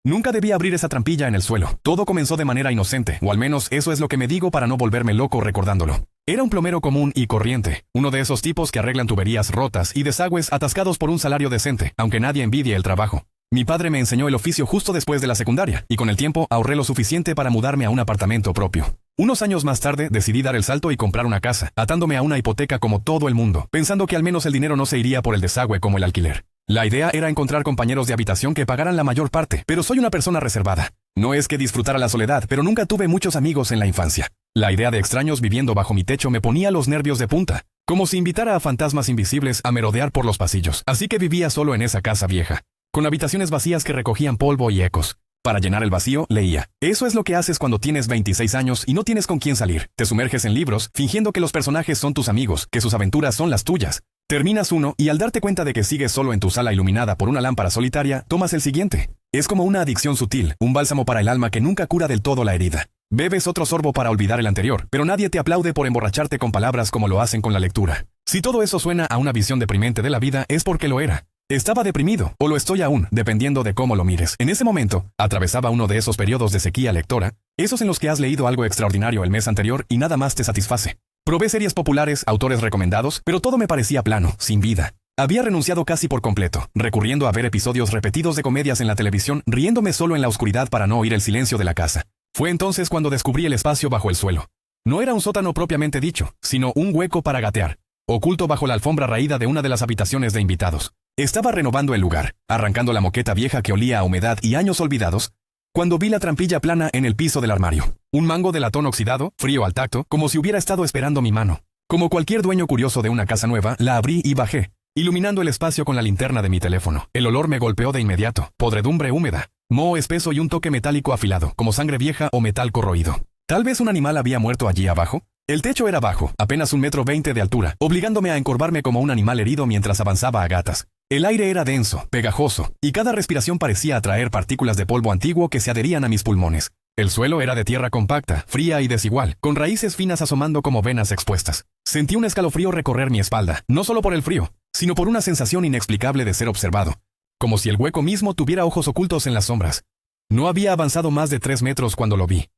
Nunca debí abrir esa trampilla en el suelo. Todo comenzó de manera inocente, o al menos eso es lo que me digo para no volverme loco recordándolo. Era un plomero común y corriente, uno de esos tipos que arreglan tuberías rotas y desagües atascados por un salario decente, aunque nadie envidie el trabajo. Mi padre me enseñó el oficio justo después de la secundaria, y con el tiempo ahorré lo suficiente para mudarme a un apartamento propio. Unos años más tarde decidí dar el salto y comprar una casa, atándome a una hipoteca como todo el mundo, pensando que al menos el dinero no se iría por el desagüe como el alquiler. La idea era encontrar compañeros de habitación que pagaran la mayor parte, pero soy una persona reservada. No es que disfrutara la soledad, pero nunca tuve muchos amigos en la infancia. La idea de extraños viviendo bajo mi techo me ponía los nervios de punta, como si invitara a fantasmas invisibles a merodear por los pasillos. Así que vivía solo en esa casa vieja, con habitaciones vacías que recogían polvo y ecos. Para llenar el vacío, leía. Eso es lo que haces cuando tienes 26 años y no tienes con quién salir. Te sumerges en libros, fingiendo que los personajes son tus amigos, que sus aventuras son las tuyas. Terminas uno y al darte cuenta de que sigues solo en tu sala iluminada por una lámpara solitaria, tomas el siguiente. Es como una adicción sutil, un bálsamo para el alma que nunca cura del todo la herida. Bebes otro sorbo para olvidar el anterior, pero nadie te aplaude por emborracharte con palabras como lo hacen con la lectura. Si todo eso suena a una visión deprimente de la vida, es porque lo era. Estaba deprimido, o lo estoy aún, dependiendo de cómo lo mires. En ese momento, atravesaba uno de esos periodos de sequía lectora, esos en los que has leído algo extraordinario el mes anterior y nada más te satisface. Probé series populares, autores recomendados, pero todo me parecía plano, sin vida. Había renunciado casi por completo, recurriendo a ver episodios repetidos de comedias en la televisión, riéndome solo en la oscuridad para no oír el silencio de la casa. Fue entonces cuando descubrí el espacio bajo el suelo. No era un sótano propiamente dicho, sino un hueco para gatear, oculto bajo la alfombra raída de una de las habitaciones de invitados. Estaba renovando el lugar, arrancando la moqueta vieja que olía a humedad y años olvidados, cuando vi la trampilla plana en el piso del armario. Un mango de latón oxidado, frío al tacto, como si hubiera estado esperando mi mano. Como cualquier dueño curioso de una casa nueva, la abrí y bajé, iluminando el espacio con la linterna de mi teléfono. El olor me golpeó de inmediato, podredumbre húmeda, moho espeso y un toque metálico afilado, como sangre vieja o metal corroído. ¿Tal vez un animal había muerto allí abajo? El techo era bajo, apenas 1,20 m de altura, obligándome a encorvarme como un animal herido mientras avanzaba a gatas. El aire era denso, pegajoso, y cada respiración parecía atraer partículas de polvo antiguo que se adherían a mis pulmones. El suelo era de tierra compacta, fría y desigual, con raíces finas asomando como venas expuestas. Sentí un escalofrío recorrer mi espalda, no solo por el frío, sino por una sensación inexplicable de ser observado, como si el hueco mismo tuviera ojos ocultos en las sombras. No había avanzado más de 3 metros cuando lo vi.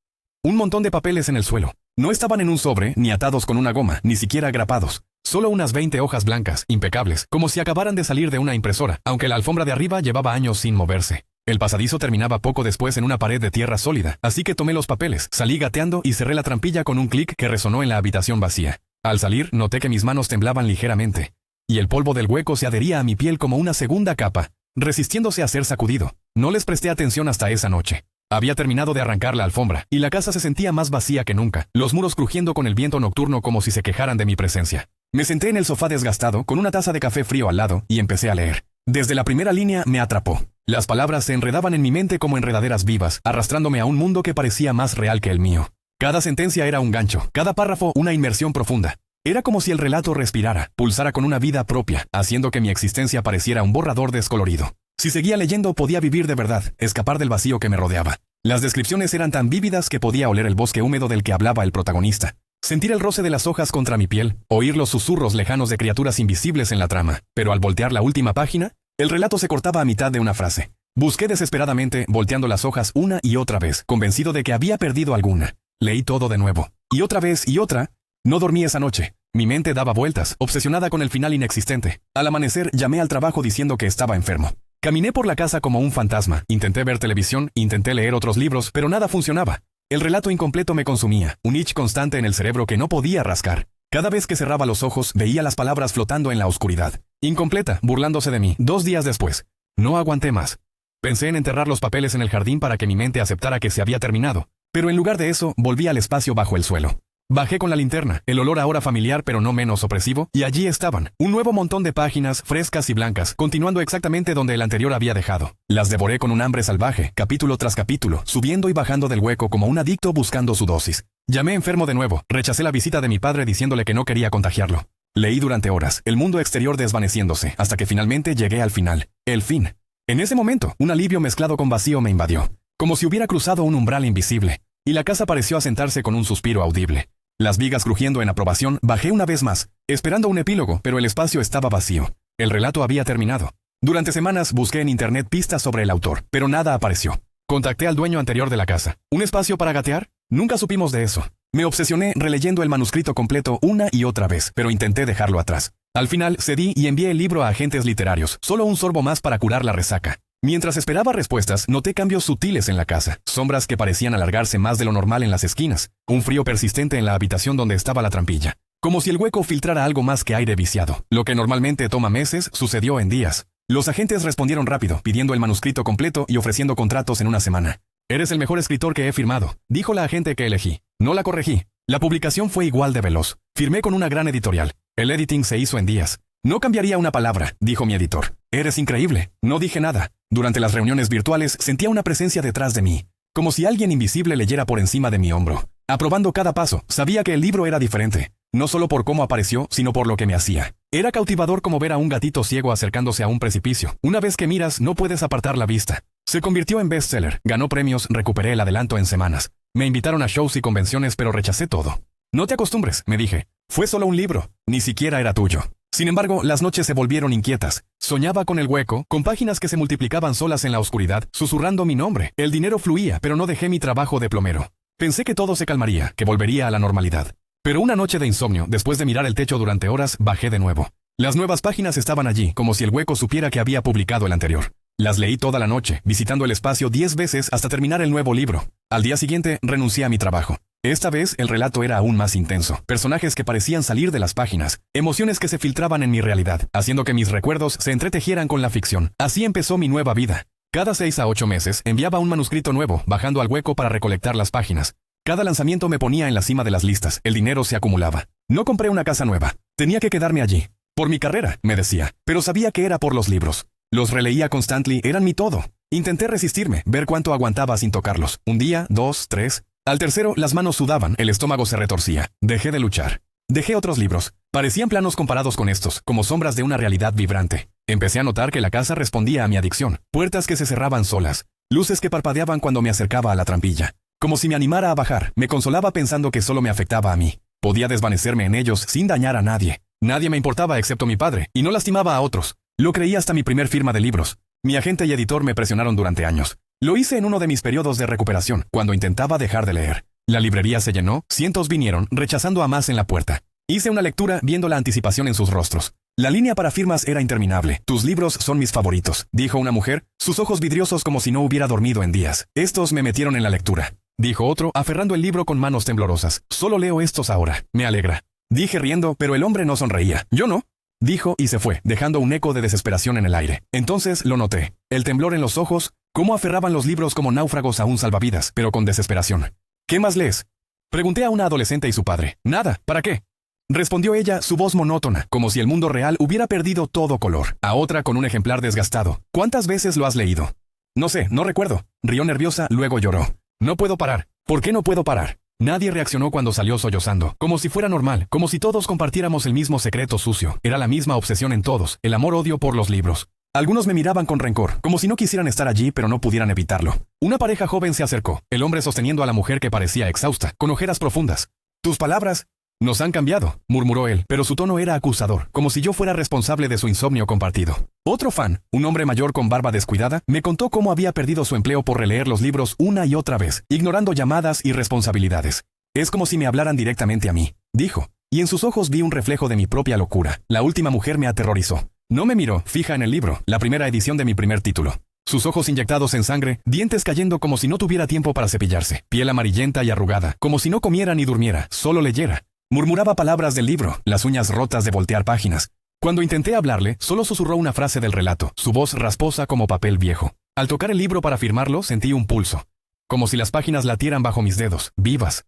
Un montón de papeles en el suelo. No estaban en un sobre, ni atados con una goma, ni siquiera agrapados. Solo unas 20 hojas blancas, impecables, como si acabaran de salir de una impresora, aunque la alfombra de arriba llevaba años sin moverse. El pasadizo terminaba poco después en una pared de tierra sólida, así que tomé los papeles, salí gateando y cerré la trampilla con un clic que resonó en la habitación vacía. Al salir, noté que mis manos temblaban ligeramente, y el polvo del hueco se adhería a mi piel como una segunda capa, resistiéndose a ser sacudido. No les presté atención hasta esa noche. Había terminado de arrancar la alfombra, y la casa se sentía más vacía que nunca, los muros crujiendo con el viento nocturno como si se quejaran de mi presencia. Me senté en el sofá desgastado, con una taza de café frío al lado, y empecé a leer. Desde la primera línea me atrapó. Las palabras se enredaban en mi mente como enredaderas vivas, arrastrándome a un mundo que parecía más real que el mío. Cada sentencia era un gancho, cada párrafo una inmersión profunda. Era como si el relato respirara, pulsara con una vida propia, haciendo que mi existencia pareciera un borrador descolorido. Si seguía leyendo podía vivir de verdad, escapar del vacío que me rodeaba. Las descripciones eran tan vívidas que podía oler el bosque húmedo del que hablaba el protagonista, sentir el roce de las hojas contra mi piel, oír los susurros lejanos de criaturas invisibles en la trama. Pero al voltear la última página, el relato se cortaba a mitad de una frase. Busqué desesperadamente, volteando las hojas una y otra vez, convencido de que había perdido alguna. Leí todo de nuevo. Y otra vez y otra. No dormí esa noche. Mi mente daba vueltas, obsesionada con el final inexistente. Al amanecer, llamé al trabajo diciendo que estaba enfermo. Caminé por la casa como un fantasma. Intenté ver televisión, intenté leer otros libros, pero nada funcionaba. El relato incompleto me consumía, un itch constante en el cerebro que no podía rascar. Cada vez que cerraba los ojos, veía las palabras flotando en la oscuridad. Incompleta, burlándose de mí. 2 días después. No aguanté más. Pensé en enterrar los papeles en el jardín para que mi mente aceptara que se había terminado. Pero en lugar de eso, volví al espacio bajo el suelo. Bajé con la linterna, el olor ahora familiar pero no menos opresivo, y allí estaban, un nuevo montón de páginas frescas y blancas, continuando exactamente donde el anterior había dejado. Las devoré con un hambre salvaje, capítulo tras capítulo, subiendo y bajando del hueco como un adicto buscando su dosis. Llamé enfermo de nuevo, rechacé la visita de mi padre diciéndole que no quería contagiarlo. Leí durante horas, el mundo exterior desvaneciéndose, hasta que finalmente llegué al final. El fin. En ese momento, un alivio mezclado con vacío me invadió, como si hubiera cruzado un umbral invisible, y la casa pareció asentarse con un suspiro audible. Las vigas crujiendo en aprobación, bajé una vez más, esperando un epílogo, pero el espacio estaba vacío. El relato había terminado. Durante semanas busqué en internet pistas sobre el autor, pero nada apareció. Contacté al dueño anterior de la casa. ¿Un espacio para gatear? Nunca supimos de eso. Me obsesioné releyendo el manuscrito completo una y otra vez, pero intenté dejarlo atrás. Al final cedí y envié el libro a agentes literarios, solo un sorbo más para curar la resaca. Mientras esperaba respuestas, noté cambios sutiles en la casa, sombras que parecían alargarse más de lo normal en las esquinas, un frío persistente en la habitación donde estaba la trampilla. Como si el hueco filtrara algo más que aire viciado. Lo que normalmente toma meses, sucedió en días. Los agentes respondieron rápido, pidiendo el manuscrito completo y ofreciendo contratos en una semana. «Eres el mejor escritor que he firmado», dijo la agente que elegí. No la corregí. La publicación fue igual de veloz. Firmé con una gran editorial. El editing se hizo en días. «No cambiaría una palabra», dijo mi editor. «Eres increíble». No dije nada. Durante las reuniones virtuales sentía una presencia detrás de mí, como si alguien invisible leyera por encima de mi hombro. Aprobando cada paso, sabía que el libro era diferente. No solo por cómo apareció, sino por lo que me hacía. Era cautivador como ver a un gatito ciego acercándose a un precipicio. Una vez que miras, no puedes apartar la vista. Se convirtió en bestseller, ganó premios, recuperé el adelanto en semanas. Me invitaron a shows y convenciones, pero rechacé todo. «No te acostumbres», me dije. «Fue solo un libro, ni siquiera era tuyo». Sin embargo, las noches se volvieron inquietas. Soñaba con el hueco, con páginas que se multiplicaban solas en la oscuridad, susurrando mi nombre. El dinero fluía, pero no dejé mi trabajo de plomero. Pensé que todo se calmaría, que volvería a la normalidad. Pero una noche de insomnio, después de mirar el techo durante horas, bajé de nuevo. Las nuevas páginas estaban allí, como si el hueco supiera que había publicado el anterior. Las leí toda la noche, visitando el espacio 10 veces hasta terminar el nuevo libro. Al día siguiente, renuncié a mi trabajo. Esta vez, el relato era aún más intenso. Personajes que parecían salir de las páginas. Emociones que se filtraban en mi realidad, haciendo que mis recuerdos se entretejieran con la ficción. Así empezó mi nueva vida. Cada 6 a 8 meses, enviaba un manuscrito nuevo, bajando al hueco para recolectar las páginas. Cada lanzamiento me ponía en la cima de las listas. El dinero se acumulaba. No compré una casa nueva. Tenía que quedarme allí. Por mi carrera, me decía. Pero sabía que era por los libros. Los releía constantly, eran mi todo. Intenté resistirme, ver cuánto aguantaba sin tocarlos. Un día, 2, 3. Al tercero, las manos sudaban, el estómago se retorcía. Dejé de luchar. Dejé otros libros. Parecían planos comparados con estos, como sombras de una realidad vibrante. Empecé a notar que la casa respondía a mi adicción. Puertas que se cerraban solas. Luces que parpadeaban cuando me acercaba a la trampilla. Como si me animara a bajar, me consolaba pensando que solo me afectaba a mí. Podía desvanecerme en ellos sin dañar a nadie. Nadie me importaba excepto mi padre, y no lastimaba a otros. Lo creí hasta mi primer firma de libros. Mi agente y editor me presionaron durante años. Lo hice en uno de mis periodos de recuperación, cuando intentaba dejar de leer. La librería se llenó, cientos vinieron, rechazando a más en la puerta. Hice una lectura viendo la anticipación en sus rostros. La línea para firmas era interminable. «Tus libros son mis favoritos», dijo una mujer, sus ojos vidriosos como si no hubiera dormido en días. «Estos me metieron en la lectura», dijo otro, aferrando el libro con manos temblorosas. «Solo leo estos ahora. Me alegra», dije riendo, pero el hombre no sonreía. «Yo no», dijo y se fue, dejando un eco de desesperación en el aire. Entonces lo noté. El temblor en los ojos, cómo aferraban los libros como náufragos a un salvavidas, pero con desesperación. «¿Qué más lees?», pregunté a una adolescente y su padre. «Nada, ¿para qué?», respondió ella, su voz monótona, como si el mundo real hubiera perdido todo color. A otra con un ejemplar desgastado. «¿Cuántas veces lo has leído?». «No sé, no recuerdo». Rió nerviosa, luego lloró. «No puedo parar». «¿Por qué no puedo parar?». Nadie reaccionó cuando salió sollozando, como si fuera normal, como si todos compartiéramos el mismo secreto sucio. Era la misma obsesión en todos, el amor-odio por los libros. Algunos me miraban con rencor, como si no quisieran estar allí pero no pudieran evitarlo. Una pareja joven se acercó, el hombre sosteniendo a la mujer que parecía exhausta, con ojeras profundas. «Tus palabras nos han cambiado», murmuró él, pero su tono era acusador, como si yo fuera responsable de su insomnio compartido. Otro fan, un hombre mayor con barba descuidada, me contó cómo había perdido su empleo por releer los libros una y otra vez, ignorando llamadas y responsabilidades. «Es como si me hablaran directamente a mí», dijo, y en sus ojos vi un reflejo de mi propia locura. La última mujer me aterrorizó. No me miró, fija en el libro, la primera edición de mi primer título. Sus ojos inyectados en sangre, dientes cayendo como si no tuviera tiempo para cepillarse, piel amarillenta y arrugada, como si no comiera ni durmiera, solo leyera. Murmuraba palabras del libro, las uñas rotas de voltear páginas. Cuando intenté hablarle, solo susurró una frase del relato, su voz rasposa como papel viejo. Al tocar el libro para firmarlo, sentí un pulso. Como si las páginas latieran bajo mis dedos, vivas.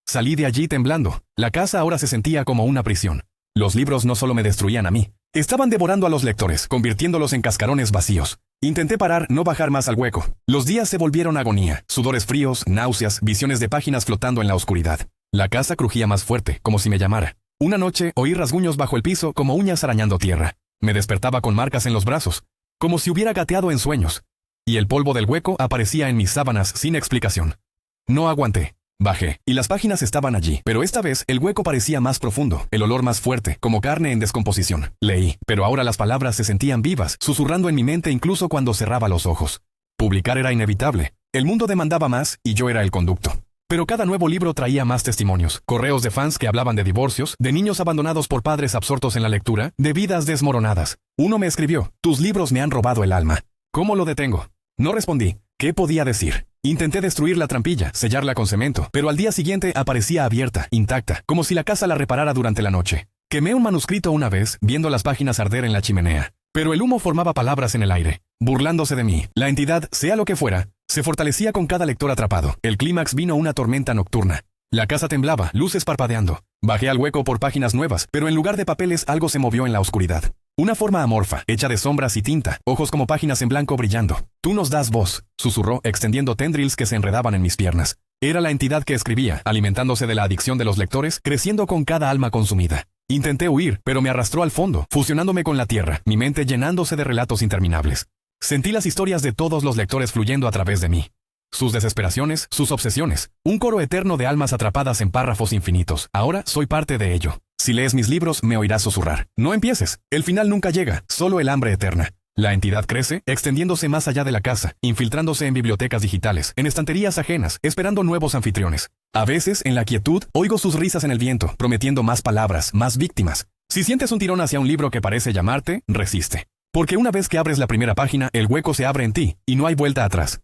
Salí de allí temblando. La casa ahora se sentía como una prisión. Los libros no solo me destruían a mí. Estaban devorando a los lectores, convirtiéndolos en cascarones vacíos. Intenté parar, no bajar más al hueco. Los días se volvieron agonía. Sudores fríos, náuseas, visiones de páginas flotando en la oscuridad. La casa crujía más fuerte, como si me llamara. Una noche oí rasguños bajo el piso como uñas arañando tierra. Me despertaba con marcas en los brazos, como si hubiera gateado en sueños. Y el polvo del hueco aparecía en mis sábanas sin explicación. No aguanté. Bajé, y las páginas estaban allí, pero esta vez el hueco parecía más profundo, el olor más fuerte, como carne en descomposición. Leí, pero ahora las palabras se sentían vivas, susurrando en mi mente incluso cuando cerraba los ojos. Publicar era inevitable. El mundo demandaba más y yo era el conducto. Pero cada nuevo libro traía más testimonios, correos de fans que hablaban de divorcios, de niños abandonados por padres absortos en la lectura, de vidas desmoronadas. Uno me escribió: tus libros me han robado el alma. ¿Cómo lo detengo? No respondí. ¿Qué podía decir? Intenté destruir la trampilla, sellarla con cemento, pero al día siguiente aparecía abierta, intacta, como si la casa la reparara durante la noche. Quemé un manuscrito una vez, viendo las páginas arder en la chimenea. Pero el humo formaba palabras en el aire, burlándose de mí. La entidad, sea lo que fuera, se fortalecía con cada lector atrapado. El clímax vino una tormenta nocturna. La casa temblaba, luces parpadeando. Bajé al hueco por páginas nuevas, pero en lugar de papeles algo se movió en la oscuridad. Una forma amorfa, hecha de sombras y tinta, ojos como páginas en blanco brillando. Tú nos das voz, susurró, extendiendo tendrils que se enredaban en mis piernas. Era la entidad que escribía, alimentándose de la adicción de los lectores, creciendo con cada alma consumida. Intenté huir, pero me arrastró al fondo, fusionándome con la tierra, mi mente llenándose de relatos interminables. Sentí las historias de todos los lectores fluyendo a través de mí. Sus desesperaciones, sus obsesiones, un coro eterno de almas atrapadas en párrafos infinitos. Ahora soy parte de ello. Si lees mis libros, me oirás susurrar. No empieces. El final nunca llega, solo el hambre eterna. La entidad crece, extendiéndose más allá de la casa, infiltrándose en bibliotecas digitales, en estanterías ajenas, esperando nuevos anfitriones. A veces, en la quietud, oigo sus risas en el viento, prometiendo más palabras, más víctimas. Si sientes un tirón hacia un libro que parece llamarte, resiste. Porque una vez que abres la primera página, el hueco se abre en ti, y no hay vuelta atrás.